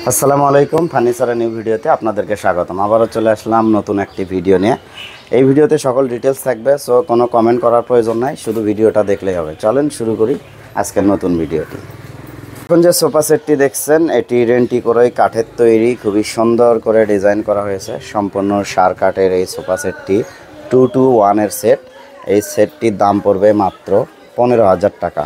আসসালামু আলাইকুম। ফার্নিচারের নিউ ভিডিওতে আপনাদেরকে স্বাগতম। আবারও চলে আসলাম নতুন একটি ভিডিও নিয়ে। এই ভিডিওতে সকল ডিটেলস থাকবে, সো কোনো কমেন্ট করার প্রয়োজন নাই, শুধু ভিডিওটা দেখলেই হবে। চলেন শুরু করি আজকের নতুন ভিডিওটি। এখন যে সোফা সেটটি দেখছেন, এটি রেন্টি করে কাঠের তৈরি, খুবই সুন্দর করে ডিজাইন করা হয়েছে। সম্পূর্ণ সার কাঠের এই সোফা সেটটি 2-to-1 সেট। এই সেটটির দাম পড়বে মাত্র 15,000 টাকা।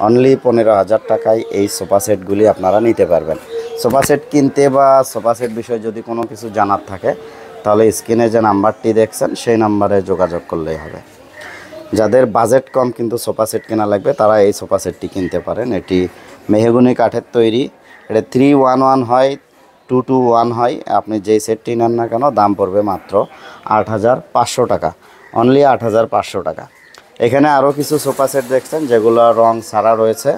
অনলি 15,000 টাকায় এই সোফা সেটগুলি আপনারা নিতে পারবেন। সোফা সেট কিনতে বা সোফা সেট বিষয়ে যদি কোনো কিছু জানার থাকে, তাহলে স্ক্রিনে যে নাম্বারটি দেখছেন সেই নাম্বারে যোগাযোগ করলেই হবে। যাদের বাজেট কম কিন্তু সোফা সেট কেনা লাগবে, তারা এই সোফা সেটটি কিনতে পারেন। এটি মেহগনি কাঠের তৈরি। এটা 3-1-1 হয়, 2-to-1 হয়। আপনি যেই সেটটি নেন না কেন, দাম পড়বে মাত্র 8,500 টাকা। অনলি 8,500 টাকা। এখানে আরও কিছু সোফা সেট দেখছেন যেগুলো রং ছাড়া রয়েছে।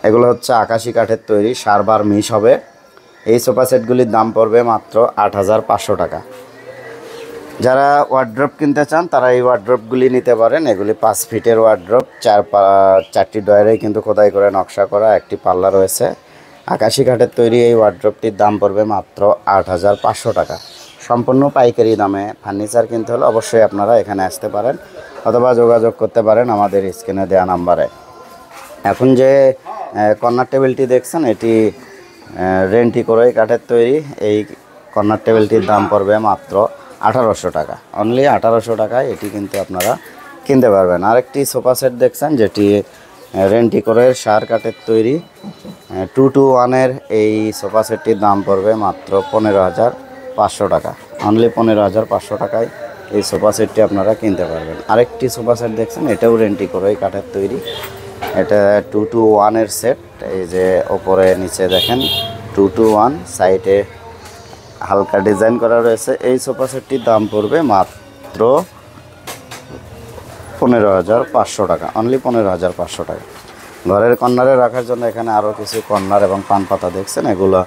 এগুলো হচ্ছে আকাশি কাঠের তৈরি, সারবার মিশ হবে। এই সোফা সেটগুলির দাম পড়বে মাত্র 8,500 টাকা। যারা ওয়ার্ড্রপ কিনতে চান তারা এই ওয়ার্ড্রপগুলি নিতে পারেন। এগুলি 5 ফিটের ওয়ার্ড্রপ, চারটি ডয়ারেই কিন্তু খোদাই করে নকশা করা, একটি পাল্লা রয়েছে। আকাশি কাঠের তৈরি এই ওয়ার্ড্রপটির দাম পড়বে মাত্র 8,500 টাকা। সম্পূর্ণ পাইকারি দামে ফার্নিচার কিনতে হলে অবশ্যই আপনারা এখানে আসতে পারেন অথবা যোগাযোগ করতে পারেন আমাদের স্ক্রিনে দেওয়া নাম্বারে। এখন যে কর্নার টেবিলটি দেখছেন, এটি রেন্টি করে কাঠের তৈরি। এই কর্নার টেবিলটির দাম পড়বে মাত্র 1,800 টাকা। অনলি 1,800 টাকায় এটি কিন্তু আপনারা কিনতে পারবেন। আরেকটি সোফা সেট দেখছেন যেটি রেন্টি করে সার কাঠের তৈরি, 2-to-1 এই সোফা সেটটির দাম পড়বে মাত্র 15,500 টাকা। অনলি 15,500 টাকায় এই সোফা সেটটি আপনারা কিনতে পারবেন। আরেকটি সোফা সেট দেখছেন, এটাও রেন্টি করে কাঠের তৈরি। এটা 2-to-1 সেট। এই যে ওপরে নিচে দেখেন 2-to-1, সাইডে হালকা ডিজাইন করা রয়েছে। এই সোফা সেটটির দাম পড়বে মাত্র 15,500 টাকা। অনলি 15,500 টাকা। ঘরের কর্নারে রাখার জন্য এখানে আরও কিছু কর্নার এবং পান পাতা দেখছেন, এগুলো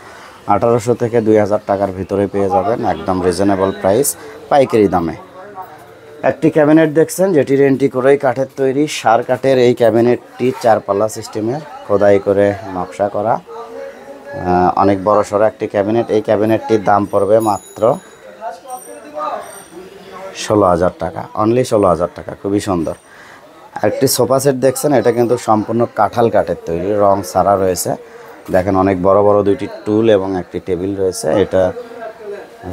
1,800 থেকে 2,000 টাকার ভিতরে পেয়ে যাবেন, একদম রিজনেবল প্রাইস, পাইকারি দামে। একটি ক্যাবিনেট দেখছেন যেটি রেন্টি করেই কাঠের তৈরি, সার কাঠের। এই ক্যাবিনেটটি 4 পাল্লা সিস্টেমের, খোদাই করে নকশা করা, অনেক বড় সড়ো একটি ক্যাবিনেট। এই ক্যাবিনেটটির দাম পড়বে মাত্র 16,000 টাকা। অনলি 16,000 টাকা। খুবই সুন্দর। একটি সোফা সেট দেখছেন, এটা কিন্তু সম্পূর্ণ কাঁঠাল কাঠের তৈরি, রং ছাড়া রয়েছে। দেখেন অনেক বড় বড় দুইটি টুল এবং একটি টেবিল রয়েছে। এটা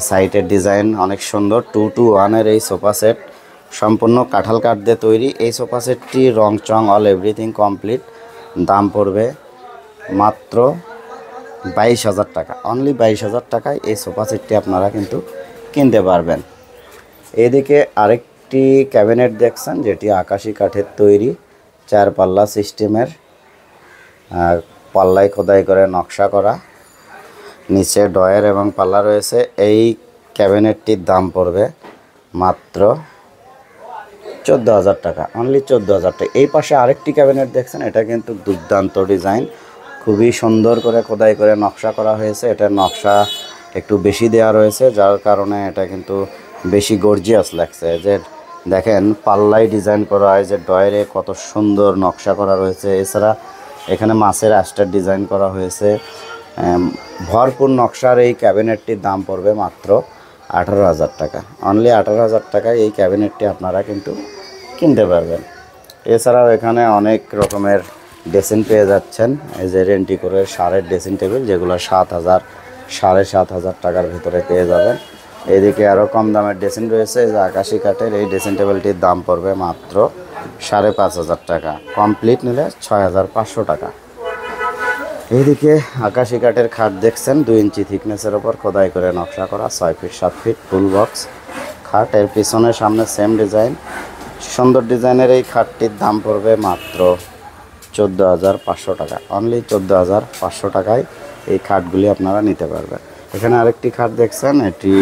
সাইটের ডিজাইন অনেক সুন্দর। 2-to-1 এই সোফা সেট সম্পূর্ণ কাঁঠাল কাঠ দিয়ে তৈরি। এই সোফা সেটটি রং চং অল এভরিথিং কমপ্লিট। দাম পড়বে মাত্র 22,000 টাকা। অনলি 22,000 টাকায় এই সোফা সেটটি আপনারা কিন্তু কিনতে পারবেন। এদিকে আরেকটি ক্যাবিনেট দেখছেন যেটি আকাশি কাঠের তৈরি, 4 পাল্লা সিস্টেমের, পাল্লায় খোদাই করে নকশা করা, নিচে ডয়ার এবং পাল্লা রয়েছে। এই ক্যাবিনেটটির দাম পড়বে মাত্র 14,000 টাকা। অনলি 14,000 টাকা। এই পাশে আরেকটি ক্যাবিনেট দেখছেন, এটা কিন্তু দুর্দান্ত ডিজাইন, খুবই সুন্দর করে খোদাই করে নকশা করা হয়েছে। এটার নকশা একটু বেশি দেওয়া রয়েছে, যার কারণে এটা কিন্তু বেশি গর্জিয়াস লাগছে। যে দেখেন পাল্লাই ডিজাইন করা হয়, যে ডয়ারে কত সুন্দর নকশা করা রয়েছে। এছাড়া এখানে মাছের আস্টার ডিজাইন করা হয়েছে। ভরপুর নকশার এই ক্যাবিনেটটির দাম পড়বে মাত্র 18,000 টাকা। অনলি 18,000 টাকায় এই ক্যাবিনেটটি আপনারা কিন্তু কিনতে পারবেন। এছাড়াও এখানে অনেক রকমের ড্রেসিং পেয়ে যাচ্ছেন। এই যে রেন্টি করে সারের ড্রেসিং টেবিল, যেগুলো 7,000 7,500 টাকার ভিতরে পেয়ে যাবেন। এদিকে আরও কম দামের ড্রেসিং রয়েছে, যে আকাশি কাঠের এই ড্রেসিং টেবিলটির দাম পড়বে মাত্র 5,500 টাকা। কমপ্লিট নিলে 6,500 টাকা। এইদিকে আকাশি কাঠের খাট দেখছেন, 2 ইঞ্চি থিকনেসের ওপর খোদাই করে নকশা করা, 6 ফিট 7 ফিট ফুল বক্স খাট। এর পিছনে সামনে সেম ডিজাইন, সুন্দর ডিজাইনের এই খাটটির দাম পড়বে মাত্র 14,500 টাকা। অনলি 14,500 টাকায় এই খাটগুলি আপনারা নিতে পারবেন। এখানে আরেকটি খাট দেখছেন, এটি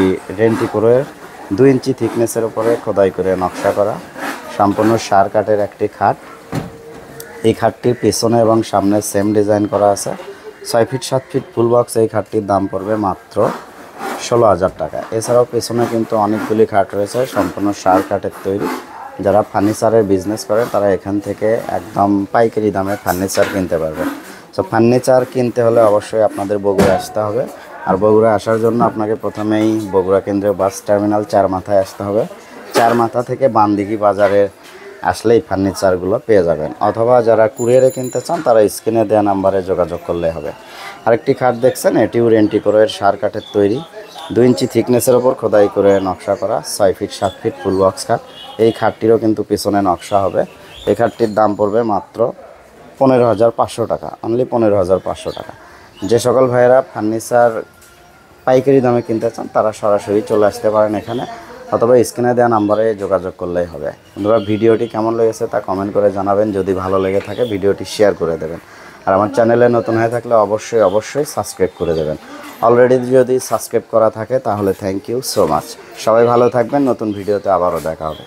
রেন্টি করে 2 ইঞ্চি থিকনেসের উপরে খোদাই করে নকশা করা, সম্পূর্ণ সার কাঠের একটি খাট। এই খাটটির পেছনে এবং সামনে সেম ডিজাইন করা আছে, 6 ফিট 7 ফিট ফুল বক্স। এই খাটটির দাম পড়বে মাত্র 16,000 টাকা। এছাড়াও পেছনে কিন্তু অনেকগুলি খাট রয়েছে, সম্পূর্ণ সার কাঠের তৈরি। যারা ফার্নিচারের বিজনেস করেন তারা এখান থেকে একদম পাইকারি দামে ফার্নিচার কিনতে পারবে। সো ফার্নিচার কিনতে হলে অবশ্যই আপনাদের বগুড়া আসতে হবে। আর বগুড়া আসার জন্য আপনাকে প্রথমেই বগুড়া কেন্দ্রীয় বাস টার্মিনাল 4 মাথায় আসতে হবে। 4 মাথা থেকে বানদিঘি বাজারে আসলেই ফার্নিচারগুলো পেয়ে যাবেন, অথবা যারা কুরিয়ারে কিনতে চান তারা স্ক্রিনে দেওয়া নাম্বারে যোগাযোগ করলে হবে। আরেকটি খাট দেখছেন, এটিও রেন্টিকোরের সার কাঠের তৈরি, 2 ইঞ্চি থিকনেসের ওপর খোদাই করে নকশা করা, 6 ফিট 7 ফিট ফুল বক্স খাট। এই খাটটিরও কিন্তু পিছনে নকশা হবে। এই খাটটির দাম পড়বে মাত্র 15,500 টাকা, অনলি 15,500 টাকা। যে সকল ভাইয়েরা ফার্নিচার পাইকারি দামে কিনতে চান তারা সরাসরি চলে আসতে পারেন এখানে, অথবা স্ক্রিনে দেওয়া নাম্বারে যোগাযোগ করলেই হবে। বন্ধুরা, ভিডিওটি কেমন লেগেছে তা কমেন্ট করে জানাবেন। যদি ভালো লেগে থাকে ভিডিওটি শেয়ার করে দেবেন। আর আমার চ্যানেলে নতুন হয়ে থাকলে অবশ্যই সাবস্ক্রাইব করে দেবেন। অলরেডি যদি সাবস্ক্রাইব করা থাকে তাহলে থ্যাংক ইউ সো মাচ। সবাই ভালো থাকবেন, নতুন ভিডিওতে আবারও দেখা হবে।